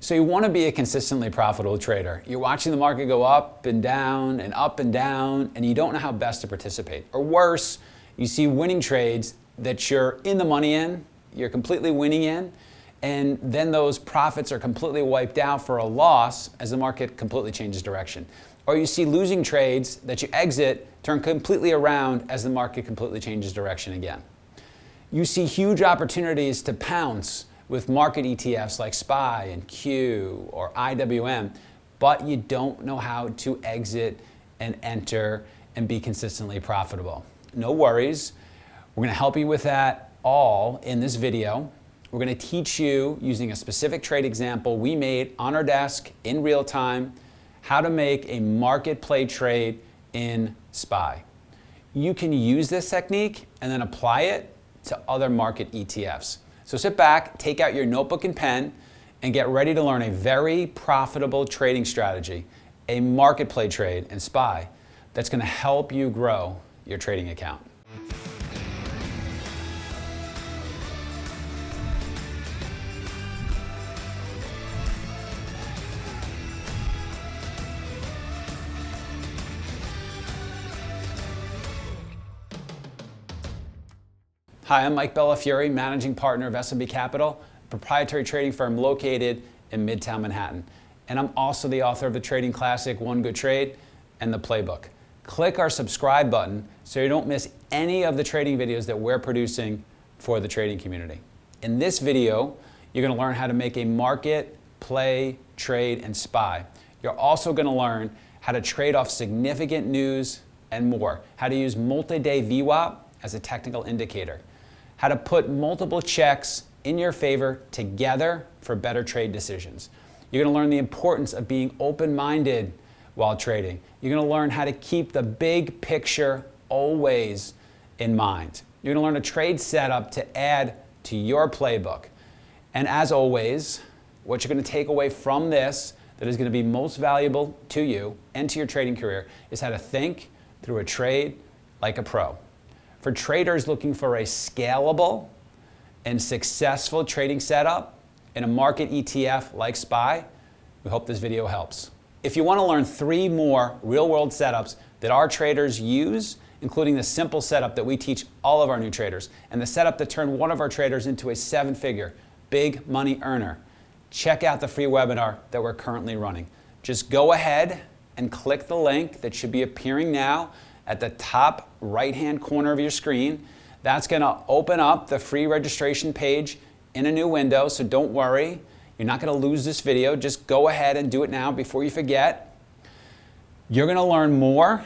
So you want to be a consistently profitable trader. You're watching the market go up and down and up and down, and you don't know how best to participate. Or worse, you see winning trades that you're in the money in, you're completely winning in, and then those profits are completely wiped out for a loss as the market completely changes direction. Or you see losing trades that you exit turn completely around as the market completely changes direction again. You see huge opportunities to pounce with market ETFs like SPY and Q or IWM, but you don't know how to exit and enter and be consistently profitable. No worries. We're going to help you with that all in this video. We're going to teach you, using a specific trade example we made on our desk in real time, how to make a market play trade in SPY. You can use this technique and then apply it to other market ETFs. So sit back, take out your notebook and pen, and get ready to learn a very profitable trading strategy, a market play trade in SPY, that's going to help you grow your trading account. Hi, I'm Mike Bellafiore, managing partner of S&B Capital, a proprietary trading firm located in Midtown Manhattan. And I'm also the author of the trading classic, One Good Trade, and the Playbook. Click our subscribe button so you don't miss any of the trading videos that we're producing for the trading community. In this video, you're going to learn how to make a market play trade in SPY. You're also going to learn how to trade off significant news and more, how to use multi-day VWAP as a technical indicator, how to put multiple checks in your favor together for better trade decisions. You're going to learn the importance of being open-minded while trading. You're going to learn how to keep the big picture always in mind. You're going to learn a trade setup to add to your playbook. And as always, what you're going to take away from this that is going to be most valuable to you and to your trading career is how to think through a trade like a pro. For traders looking for a scalable and successful trading setup in a market ETF like SPY, we hope this video helps. If you want to learn 3 more real-world setups that our traders use, including the simple setup that we teach all of our new traders, and the setup that turned one of our traders into a 7-figure big money earner, check out the free webinar that we're currently running. Just go ahead and click the link that should be appearing now at the top right-hand corner of your screen. That's going to open up the free registration page in a new window, so don't worry. You're not going to lose this video. Just go ahead and do it now before you forget. You're going to learn more,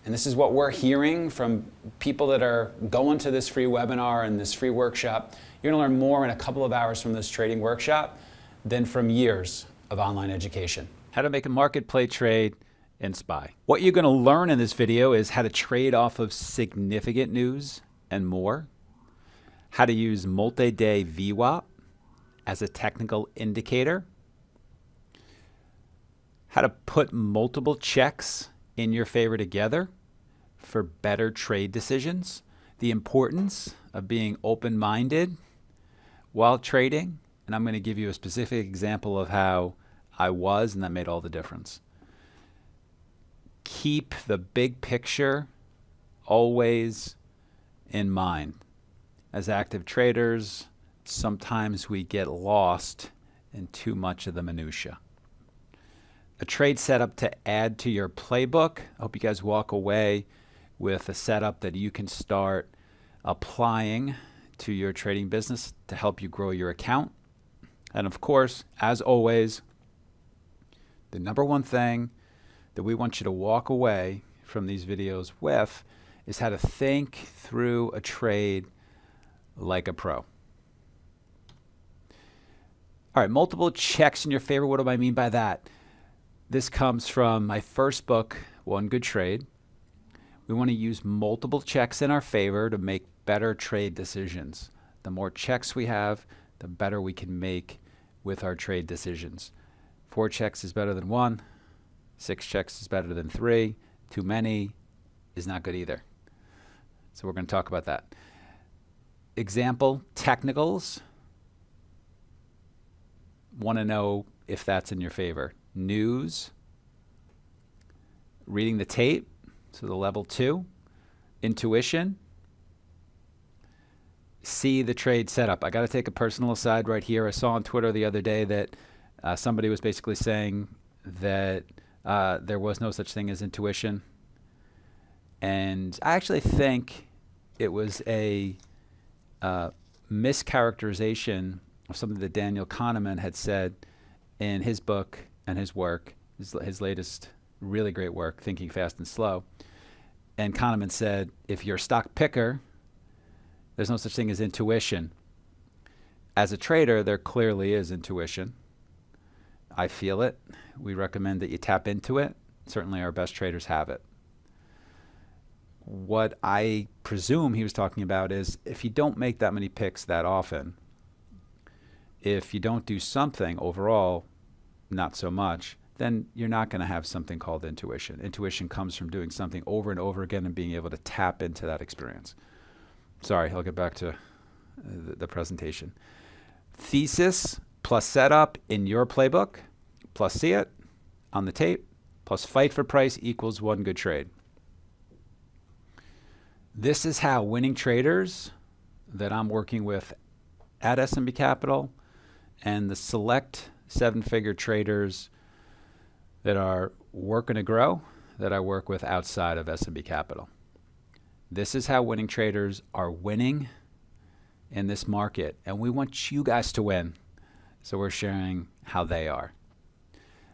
and this is what we're hearing from people that are going to this free webinar and this free workshop. You're going to learn more in a couple of hours from this trading workshop than from years of online education. How to make a market play trade in SPY. What you're going to learn in this video is how to trade off of significant news and more, how to use multi-day VWAP as a technical indicator, how to put multiple checks in your favor together for better trade decisions, the importance of being open-minded while trading, and I'm going to give you a specific example of how I was, and that made all the difference. Keep the big picture always in mind. As active traders, sometimes we get lost in too much of the minutia. A trade setup to add to your playbook. I hope you guys walk away with a setup that you can start applying to your trading business to help you grow your account. And of course, as always, the number one thing that we want you to walk away from these videos with is how to think through a trade like a pro. All right, multiple checks in your favor. What do I mean by that? This comes from my first book, One Good Trade. We want to use multiple checks in our favor to make better trade decisions. The more checks we have, the better we can make with our trade decisions. 4 checks is better than 1. 6 checks is better than 3. Too many is not good either. So we're going to talk about that. Example, technicals. Want to know if that's in your favor. News, reading the tape, so the level 2, intuition, see the trade setup. I got to take a personal aside right here. I saw on Twitter the other day that somebody was basically saying that there was no such thing as intuition. And I actually think it was a mischaracterization of something that Daniel Kahneman had said in his book and his work, his latest really great work, Thinking Fast and Slow. And Kahneman said, if you're a stock picker, there's no such thing as intuition. As a trader, there clearly is intuition. I feel it. We recommend that you tap into it. Certainly our best traders have it. What I presume he was talking about is if you don't make that many picks that often, if you don't do something overall, not so much, then you're not going to have something called intuition. Intuition comes from doing something over and over again and being able to tap into that experience. Sorry, I'll get back to the presentation. Thesis plus setup in your playbook, plus see it on the tape, plus fight for price equals one good trade. This is how winning traders that I'm working with at S&B Capital and the select 7-figure traders that are working to grow that I work with outside of S&B Capital. This is how winning traders are winning in this market, and we want you guys to win. So we're sharing how they are.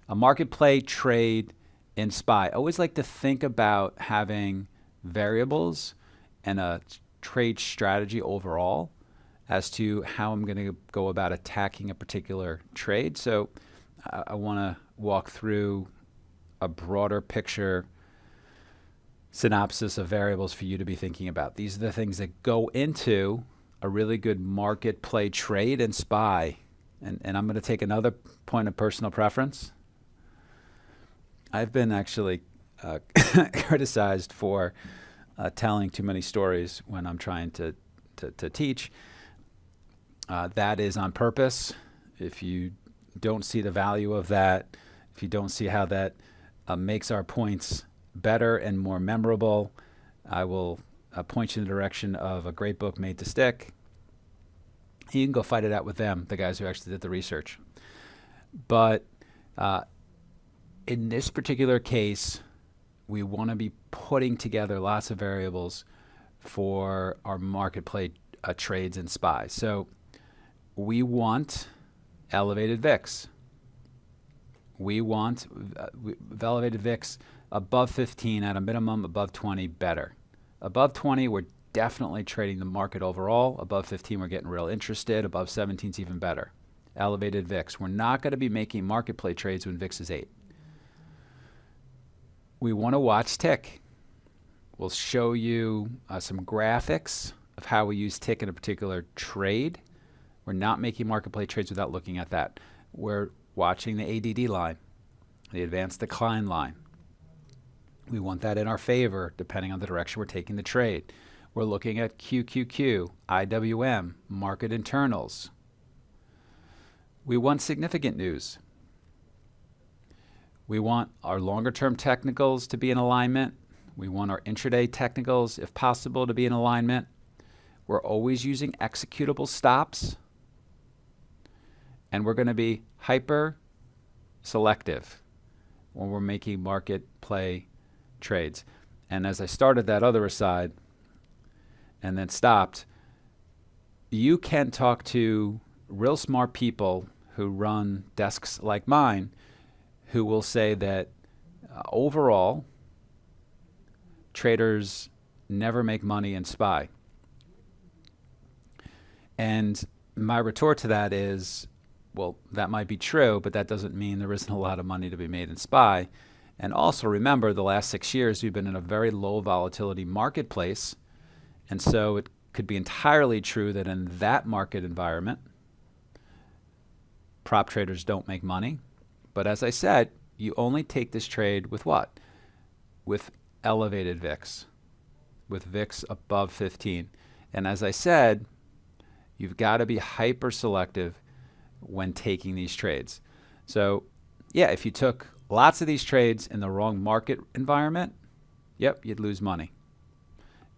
A market play, trade, and SPY. I always like to think about having variables and a trade strategy overall as to how I'm going to go about attacking a particular trade. So I want to walk through a broader picture synopsis of variables for you to be thinking about. These are the things that go into a really good market play, trade, and SPY. And I'm going to take another point of personal preference. I've been actually criticized for telling too many stories when I'm trying to teach. That is on purpose. If you don't see the value of that, if you don't see how that makes our points better and more memorable, I will point you in the direction of a great book, Made to Stick. You can go fight it out with them, the guys who actually did the research. But in this particular case, we want to be putting together lots of variables for our market play trades and SPY. So we want elevated VIX. We want elevated VIX above 15 at a minimum, above 20 better. Above 20, we're definitely trading the market overall. Above 15, we're getting real interested. Above 17 is even better. Elevated VIX. We're not going to be making market play trades when VIX is 8. We want to watch tick. We'll show you some graphics of how we use tick in a particular trade. We're not making market play trades without looking at that. We're watching the ADD line, the advanced decline line. We want that in our favor depending on the direction we're taking the trade. We're looking at QQQ, IWM, market internals. We want significant news. We want our longer-term technicals to be in alignment. We want our intraday technicals, if possible, to be in alignment. We're always using executable stops. And we're going to be hyper selective when we're making market play trades. And as I started that other aside and then stopped, you can talk to real smart people who run desks like mine who will say that overall, traders never make money in SPY. And my retort to that is, well, that might be true, but that doesn't mean there isn't a lot of money to be made in SPY. And also remember, the last 6 years, we've been in a very low volatility marketplace. And so it could be entirely true that in that market environment, prop traders don't make money. But as I said, you only take this trade with what? With elevated VIX, with VIX above 15. And as I said, you've got to be hyper selective when taking these trades. So yeah, if you took lots of these trades in the wrong market environment, yep, you'd lose money.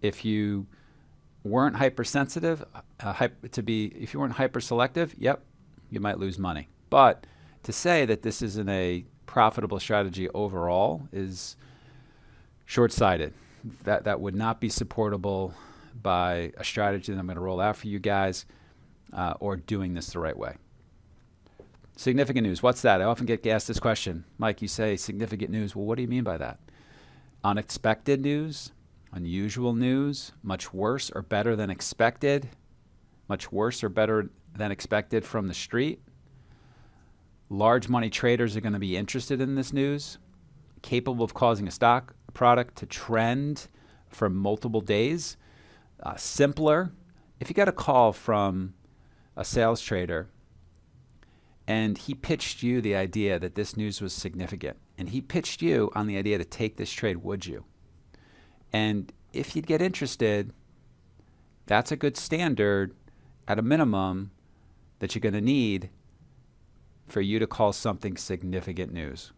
If you weren't hypersensitive, if you weren't hyper selective, yep, you might lose money. But to say that this isn't a profitable strategy overall is short-sighted. That would not be supportable by a strategy that I'm going to roll out for you guys, or doing this the right way. Significant news. What's that? I often get asked this question. Mike, you say significant news. Well, what do you mean by that? Unexpected news, unusual news, much worse or better than expected, much worse or better than expected from the street. Large money traders are going to be interested in this news, capable of causing a stock product to trend for multiple days. Simpler. If you got a call from a sales trader and he pitched you the idea that this news was significant, and he pitched you on the idea to take this trade, would you? And if you'd get interested, that's a good standard at a minimum that you're going to need for you to call something significant news.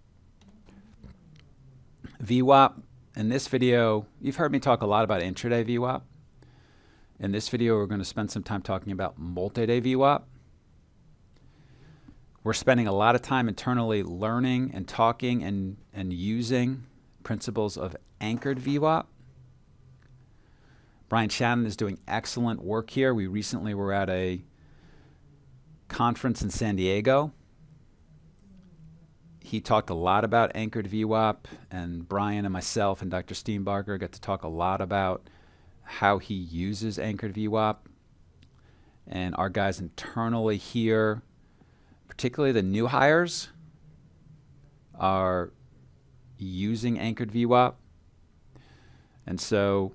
VWAP. In this video, you've heard me talk a lot about intraday VWAP. In this video, we're going to spend some time talking about multi-day VWAP. We're spending a lot of time internally learning and talking and using principles of anchored VWAP. Brian Shannon is doing excellent work here. We recently were at a conference in San Diego. He talked a lot about anchored VWAP, and Brian and myself and Dr. Steenbarger got to talk a lot about how he uses anchored VWAP. And our guys internally here, particularly the new hires, are using anchored VWAP. And so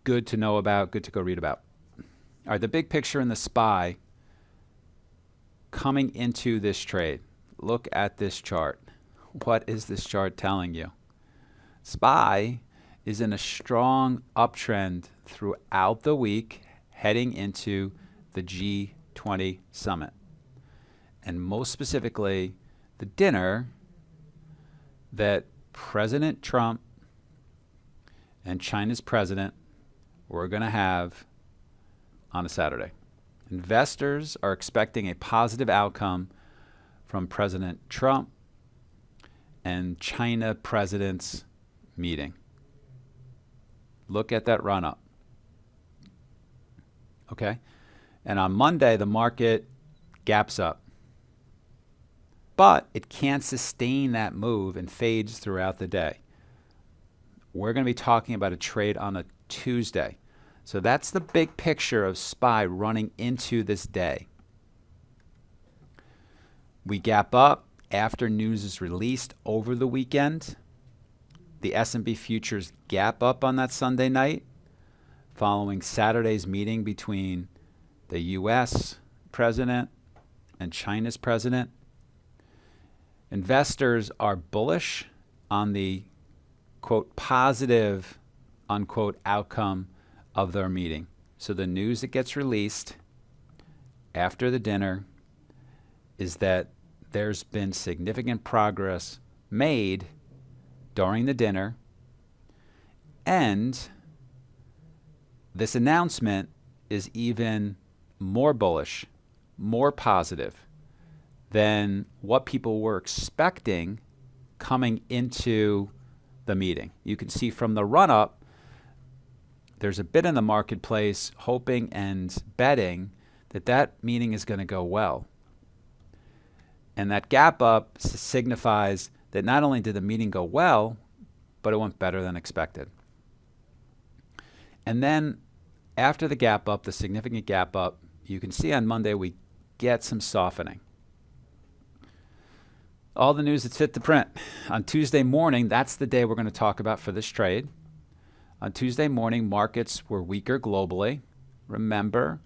good to know about, good to go read about. All right, the big picture in the SPY coming into this trade. Look at this chart. What is this chart telling you? SPY is in a strong uptrend throughout the week heading into the G20 summit. And most specifically, the dinner that President Trump and China's president were going to have on a Saturday. Investors are expecting a positive outcome from President Trump and China president's meeting. Look at that run up. Okay? And on Monday, the market gaps up. But it can't sustain that move and fades throughout the day. We're going to be talking about a trade on a Tuesday. So that's the big picture of SPY running into this day. We gap up after news is released over the weekend. The S&P futures gap up on that Sunday night following Saturday's meeting between the U.S. president and China's president. Investors are bullish on the, quote, positive, unquote, outcome of their meeting. So the news that gets released after the dinner is that there's been significant progress made during the dinner, and this announcement is even more bullish, more positive than what people were expecting coming into the meeting. You can see from the run-up, there's a bit in the marketplace hoping and betting that that meeting is going to go well. And that gap up signifies that not only did the meeting go well, but it went better than expected. And then after the gap up, the significant gap up, you can see on Monday we get some softening. All the news that's fit to print. On Tuesday morning, that's the day we're going to talk about for this trade. On Tuesday morning, markets were weaker globally. Remember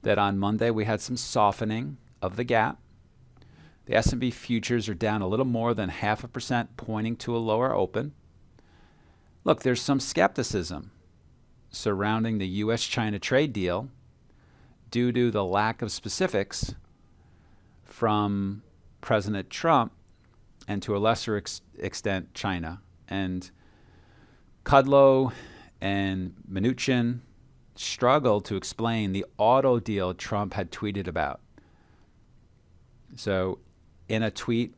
that on Monday we had some softening of the gap. The S&P futures are down a little more than 0.5%, pointing to a lower open. Look, there's some skepticism surrounding the U.S.-China trade deal due to the lack of specifics from President Trump and to a lesser extent China. And Kudlow and Mnuchin struggled to explain the auto deal Trump had tweeted about. So in a tweet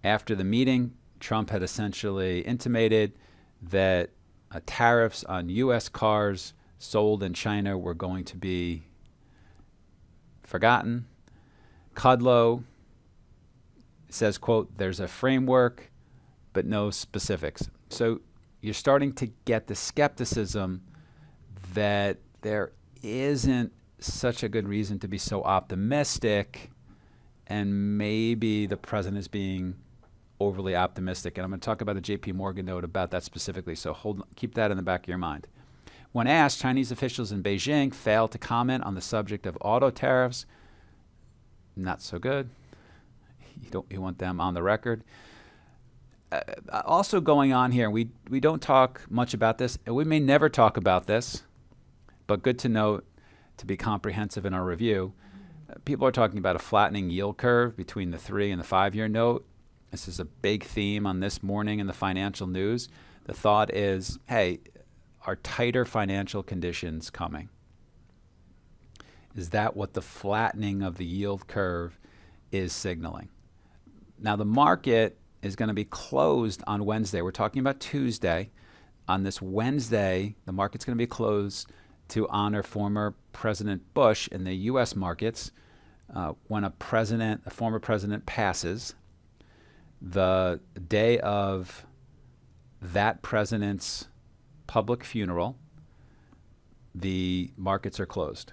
after the meeting, Trump had essentially intimated that tariffs on U.S. cars sold in China were going to be forgotten. Kudlow says, quote, "There's a framework, but no specifics." So you're starting to get the skepticism that there isn't such a good reason to be so optimistic, and maybe the president is being overly optimistic. And I'm going to talk about the JP Morgan note about that specifically, so keep that in the back of your mind. When asked, Chinese officials in Beijing failed to comment on the subject of auto tariffs. Not so good. You want them on the record. Also going on here, we don't talk much about this, and we may never talk about this, but good to note to be comprehensive in our review. People are talking about a flattening yield curve between the 3 and the 5-year note. This is a big theme on this morning in the financial news. The thought is, hey, are tighter financial conditions coming? Is that what the flattening of the yield curve is signaling? Now, the market is going to be closed on Wednesday. We're talking about Tuesday. On this Wednesday, the market's going to be closed to honor former President Bush in the U.S. markets. When a former president passes, the day of that president's public funeral, the markets are closed.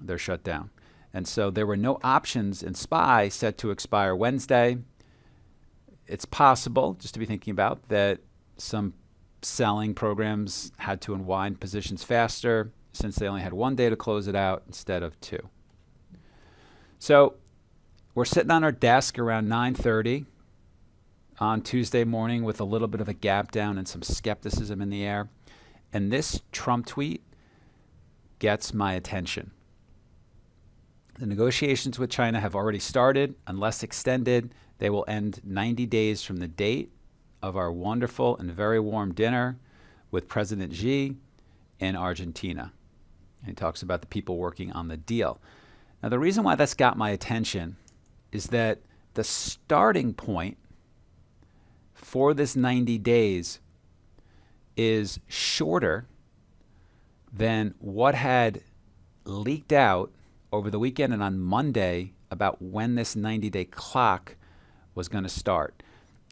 They're shut down. And so there were no options in SPY set to expire Wednesday. It's possible, just to be thinking about, that some selling programs had to unwind positions faster since they only had 1 day to close it out instead of 2. So we're sitting on our desk around 9:30 on Tuesday morning with a little bit of a gap down and some skepticism in the air. And this Trump tweet gets my attention. The negotiations with China have already started. Unless extended, they will end 90 days from the date of our wonderful and very warm dinner with President Xi in Argentina. And he talks about the people working on the deal. Now, the reason why that's got my attention is that the starting point for this 90 days is shorter than what had leaked out over the weekend and on Monday about when this 90-day clock was going to start.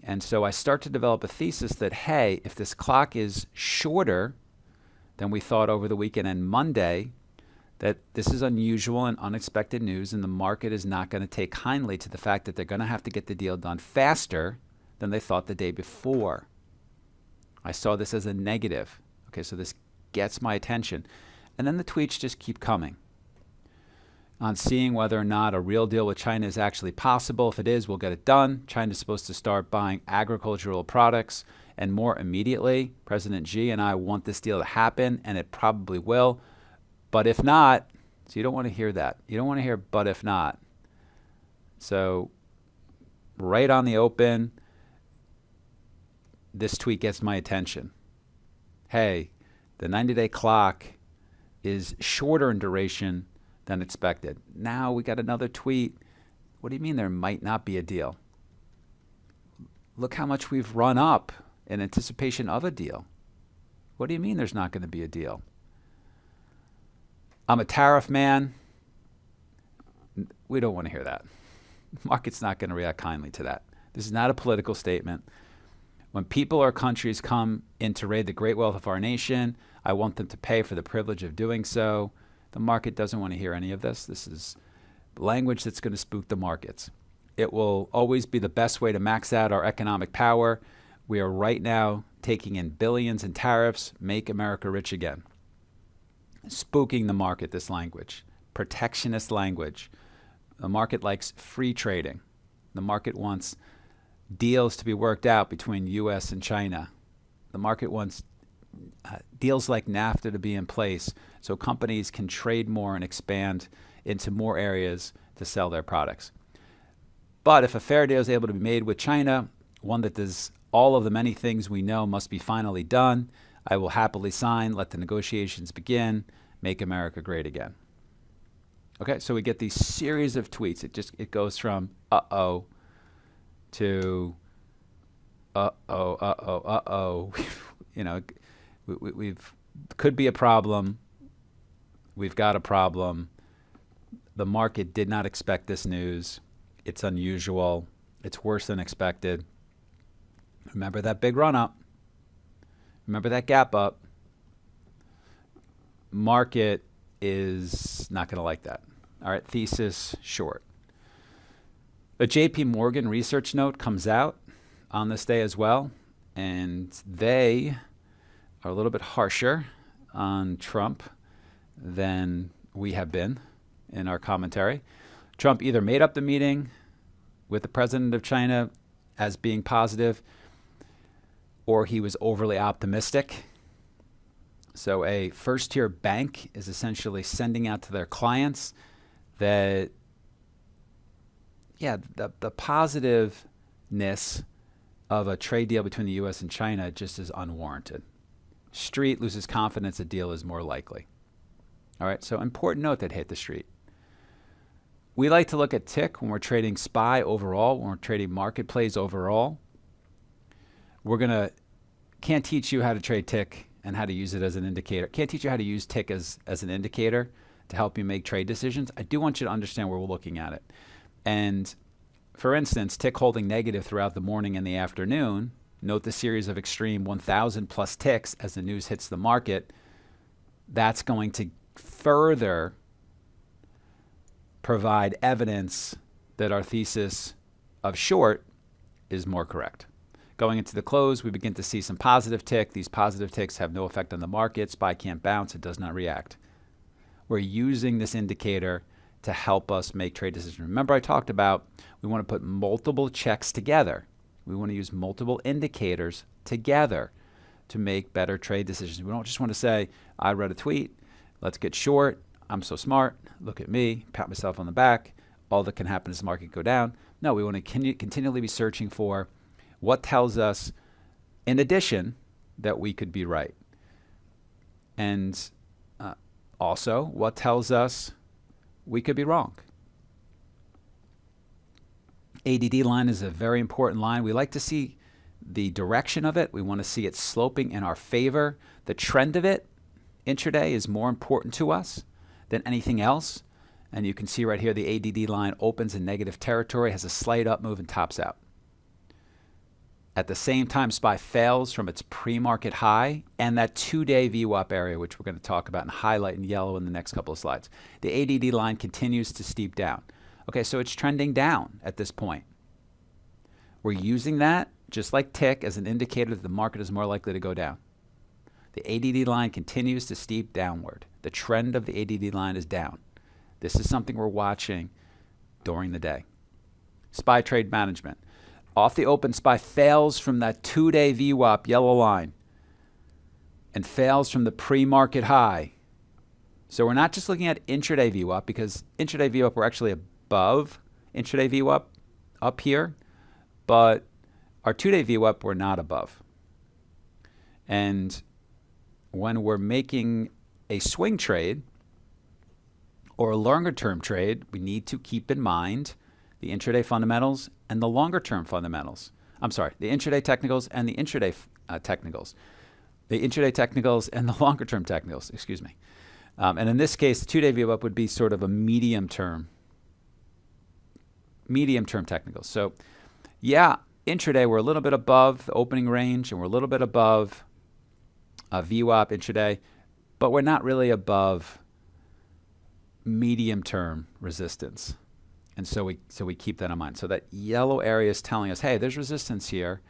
And so I start to develop a thesis that, hey, if this clock is shorter than we thought over the weekend and Monday, that this is unusual and unexpected news, and the market is not going to take kindly to the fact that they're going to have to get the deal done faster than they thought the day before. I saw this as a negative. Okay, so this gets my attention. And then the tweets just keep coming on seeing whether or not a real deal with China is actually possible. If it is, we'll get it done. China's supposed to start buying agricultural products and more immediately. President Xi and I want this deal to happen, and it probably will. But if not, so you don't want to hear that. You don't want to hear but if not. So right on the open, this tweet gets my attention. Hey, the 90-day clock is shorter in duration than expected. Now we got another tweet. What do you mean there might not be a deal? Look how much we've run up in anticipation of a deal. What do you mean there's not going to be a deal? I'm a tariff man. We don't want to hear that. The market's not going to react kindly to that. This is not a political statement. When people or countries come in to raid the great wealth of our nation, I want them to pay for the privilege of doing so. The market doesn't want to hear any of this. This is language that's going to spook the markets. It will always be the best way to max out our economic power. We are right now taking in billions in tariffs, make America rich again. Spooking the market, this language, protectionist language. The market likes free trading. The market wants deals to be worked out between U.S. and China. The market wants deals like NAFTA to be in place so companies can trade more and expand into more areas to sell their products. But if a fair deal is able to be made with China, one that does all of the many things we know must be finally done, I will happily sign, let the negotiations begin, make America great again. Okay, so we get these series of tweets. It goes from uh-oh to uh-oh, uh-oh, uh-oh. You know, we've could be a problem. We've got a problem. The market did not expect this news. It's unusual. It's worse than expected. Remember that big run up. Remember that gap up. Market is not going to like that. All right, thesis short. A JP Morgan research note comes out on this day as well, and they are a little bit harsher on Trump than we have been in our commentary. Trump either made up the meeting with the president of China as being positive, or he was overly optimistic. So a first-tier bank is essentially sending out to their clients that, the positiveness of a trade deal between the U.S. and China just is unwarranted. Street loses confidence a deal is more likely. All right, so important note that hit the street. We like to look at tick when we're trading SPY overall, when we're trading market plays overall. Can't teach you how to trade tick and how to use it as an indicator. Can't teach you how to use tick as an indicator to help you make trade decisions. I do want you to understand where we're looking at it. And for instance, tick holding negative throughout the morning and the afternoon. Note the series of extreme 1,000 plus ticks as the news hits the market. That's going to further provide evidence that our thesis of short is more correct. Going into the close, we begin to see some positive tick. These positive ticks have no effect on the market. SPY can't bounce. It does not react. We're using this indicator to help us make trade decisions. Remember I talked about we want to put multiple checks together. We want to use multiple indicators together to make better trade decisions. We don't just want to say, I read a tweet, let's get short, I'm so smart, look at me, pat myself on the back, all that can happen is the market go down. No, we want to continually be searching for what tells us, in addition, that we could be right. And also, what tells us we could be wrong. ADD line is a very important line. We like to see the direction of it. We want to see it sloping in our favor. The trend of it intraday is more important to us than anything else. And you can see right here the ADD line opens in negative territory, has a slight up move and tops out. At the same time, SPY fails from its pre-market high and that 2-day VWAP area, which we're going to talk about and highlight in yellow in the next couple of slides. The ADD line continues to steep down. Okay, so it's trending down at this point. We're using that, just like tick, as an indicator that the market is more likely to go down. The ADD line continues to steep downward. The trend of the ADD line is down. This is something we're watching during the day. SPY trade management. Off the open, SPY fails from that 2-day VWAP yellow line and fails from the pre-market high. So we're not just looking at intraday VWAP, because intraday VWAP we're actually above intraday VWAP up here, but our 2-day VWAP we're not above. And when we're making a swing trade or a longer term trade, we need to keep in mind the intraday fundamentals and the longer term fundamentals. I'm sorry, the intraday technicals and the intraday technicals. The intraday technicals and the longer term technicals, excuse me. And in this case, the 2-day VWAP would be sort of a medium term technicals. So yeah, intraday we're a little bit above the opening range and we're a little bit above VWAP intraday, but we're not really above medium term resistance. And so we keep that in mind. So that yellow area is telling us, hey, there's resistance here.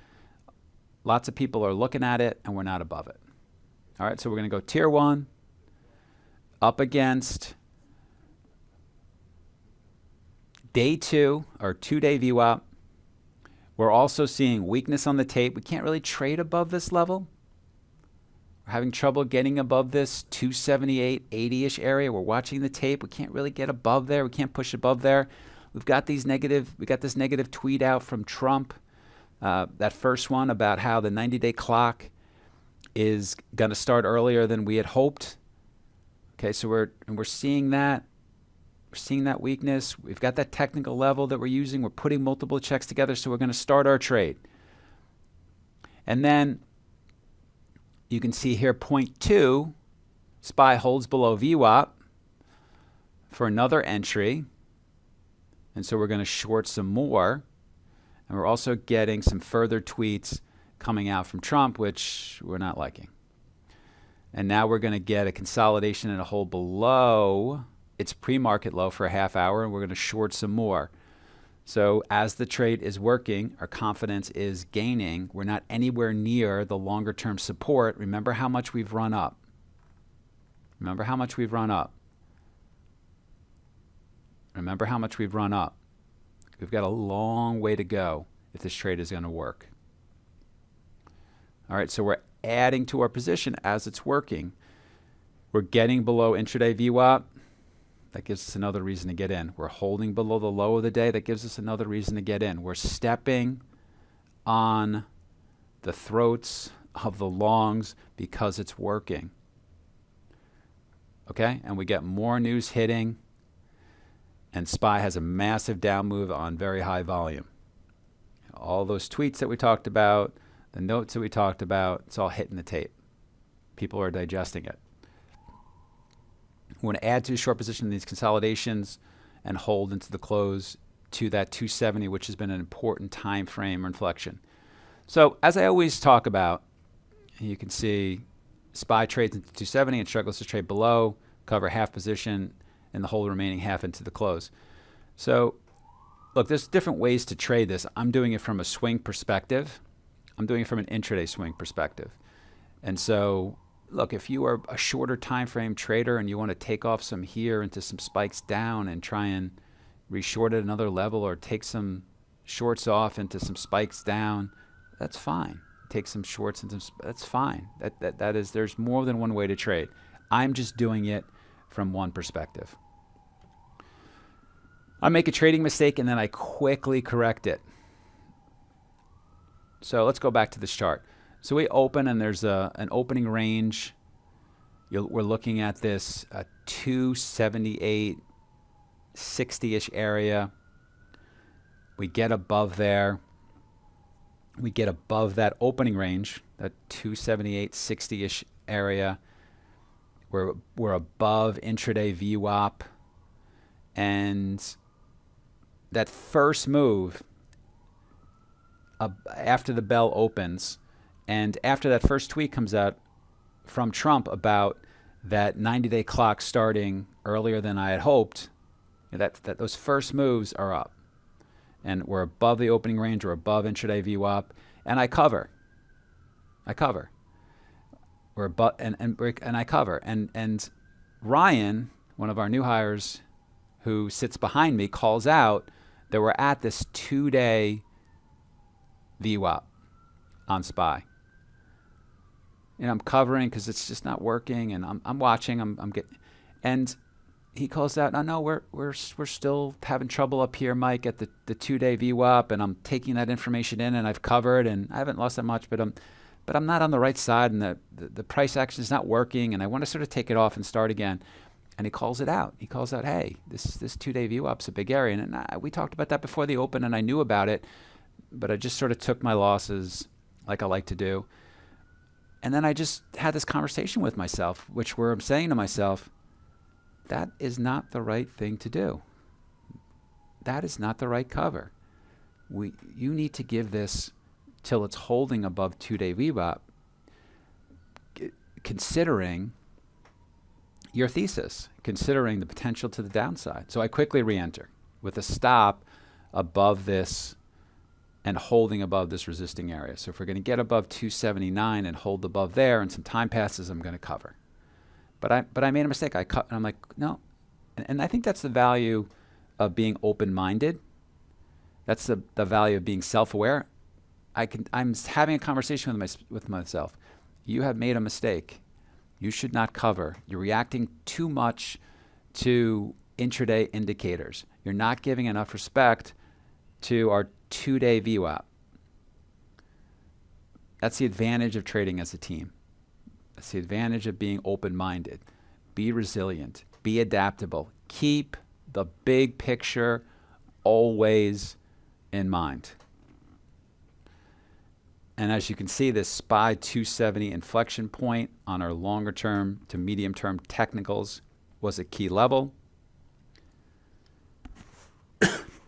Lots of people are looking at it, and we're not above it. All right, so we're going to go tier 1 up against day 2 or 2-day VWAP. We're also seeing weakness on the tape. We can't really trade above this level. We're having trouble getting above this 278, 80-ish area. We're watching the tape. We can't really get above there. We can't push above there. we got this negative tweet out from Trump, that first one about how the 90-day clock is going to start earlier than we had hoped. Okay, so we're seeing that. We're seeing that weakness. We've got that technical level that we're using. We're putting multiple checks together, so we're going to start our trade. And then you can see here, point 2, SPY holds below VWAP for another entry. And so we're going to short some more. And we're also getting some further tweets coming out from Trump, which we're not liking. And now we're going to get a consolidation and a hold below its pre-market low for a half hour, and we're going to short some more. So as the trade is working, our confidence is gaining. We're not anywhere near the longer term support. Remember how much we've run up. Remember how much we've run up. Remember how much we've run up. We've got a long way to go if this trade is going to work. All right, so we're adding to our position as it's working. We're getting below intraday VWAP. That gives us another reason to get in. We're holding below the low of the day. That gives us another reason to get in. We're stepping on the throats of the longs because it's working. Okay, and we get more news hitting, and SPY has a massive down move on very high volume. All those tweets that we talked about, the notes that we talked about, it's all hitting the tape. People are digesting it. We're going to add to a short position in these consolidations and hold into the close to that 270, which has been an important time frame or inflection. So as I always talk about, you can see SPY trades into 270 and struggles to trade below, cover half position, and the whole remaining half into the close. So look, there's different ways to trade this. I'm doing it from a swing perspective. I'm doing it from an intraday swing perspective. And so look, if you are a shorter time frame trader and you want to take off some here into some spikes down and try and reshort at another level, or take some shorts off into some spikes down, that's fine. Take some shorts into that's fine. That is, there's more than one way to trade. I'm just doing it from one perspective. I make a trading mistake and then I quickly correct it. So let's go back to this chart. So we open and there's an opening range. We're looking at this 278, 60-ish area. We get above there. We get above that opening range, that 278, 60-ish area. We're above intraday VWAP. And that first move after the bell opens, and after that first tweet comes out from Trump about that 90-day clock starting earlier than I had hoped, that those first moves are up. And we're above the opening range, we're above intraday VWAP, and I cover. We're above, and I cover. And Ryan, one of our new hires who sits behind me, calls out that we're at this 2-day VWAP on SPY. And I'm covering because it's just not working, and I'm watching. I'm getting, and he calls out, "No, we're still having trouble up here, Mike, at the 2-day VWAP." And I'm taking that information in, and I've covered, and I haven't lost that much, but I'm not on the right side, and the price action is not working, and I want to sort of take it off and start again. And he calls it out. He calls out, "Hey, this 2-day VWAP's a big area," and we talked about that before the open, and I knew about it, but I just sort of took my losses like I like to do. And then I just had this conversation with myself, where I'm saying to myself, that is not the right thing to do. That is not the right cover. You need to give this till it's holding above 2-day VWAP, considering your thesis, considering the potential to the downside. So I quickly re-enter with a stop above this and holding above this resisting area. So if we're going to get above 279 and hold above there and some time passes, I'm going to cover. But I made a mistake. I cut, and I'm like, no. And I think that's the value of being open-minded. That's the value of being self-aware. I'm having a conversation with myself. You have made a mistake. You should not cover. You're reacting too much to intraday indicators. You're not giving enough respect to our 2-day VWAP. That's the advantage of trading as a team. That's the advantage of being open-minded. Be resilient. Be adaptable. Keep the big picture always in mind. And as you can see, this SPY 270 inflection point on our longer term to medium term technicals was a key level.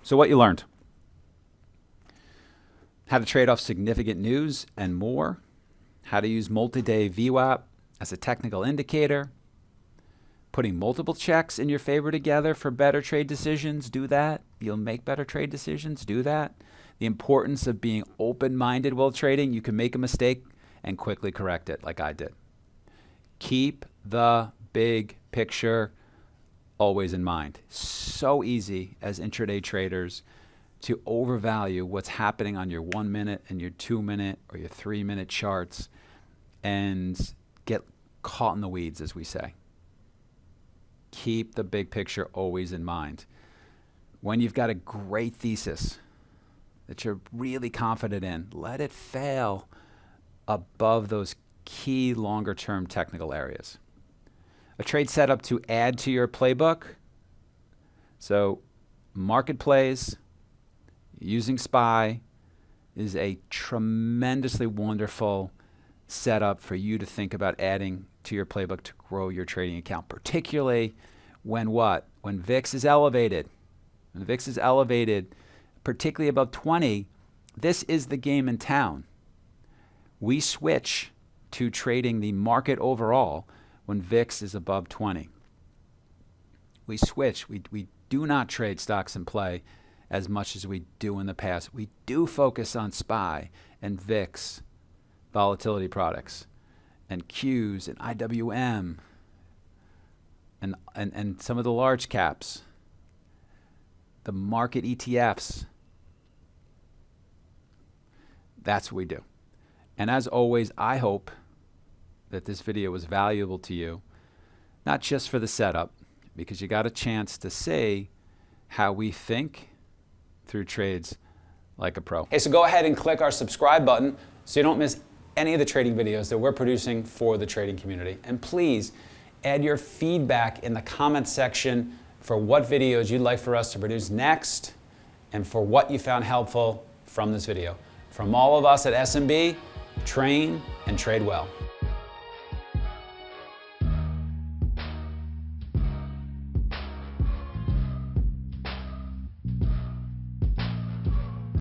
So what you learned: how to trade off significant news and more, how to use multi-day VWAP as a technical indicator, putting multiple checks in your favor together for better trade decisions. Do that. You'll make better trade decisions. Do that. The importance of being open-minded while trading. You can make a mistake and quickly correct it like I did. Keep the big picture always in mind. So easy as intraday traders to overvalue what's happening on your 1 minute and your 2 minute or your 3 minute charts and get caught in the weeds, as we say. Keep the big picture always in mind. When you've got a great thesis that you're really confident in, let it fail above those key longer term technical areas. A trade setup to add to your playbook. So market plays using SPY is a tremendously wonderful setup for you to think about adding to your playbook to grow your trading account, particularly when what? When VIX is elevated. When VIX is elevated, particularly above 20, this is the game in town. We switch to trading the market overall when VIX is above 20. We switch. We do not trade stocks and play as much as we do in the past. We do focus on SPY and VIX volatility products and Qs and IWM and some of the large caps, the market ETFs. That's what we do. And as always, I hope that this video was valuable to you, not just for the setup, because you got a chance to see how we think through trades like a pro. Hey, so go ahead and click our subscribe button so you don't miss any of the trading videos that we're producing for the trading community. And please add your feedback in the comments section for what videos you'd like for us to produce next and for what you found helpful from this video. From all of us at SMB, train and trade well.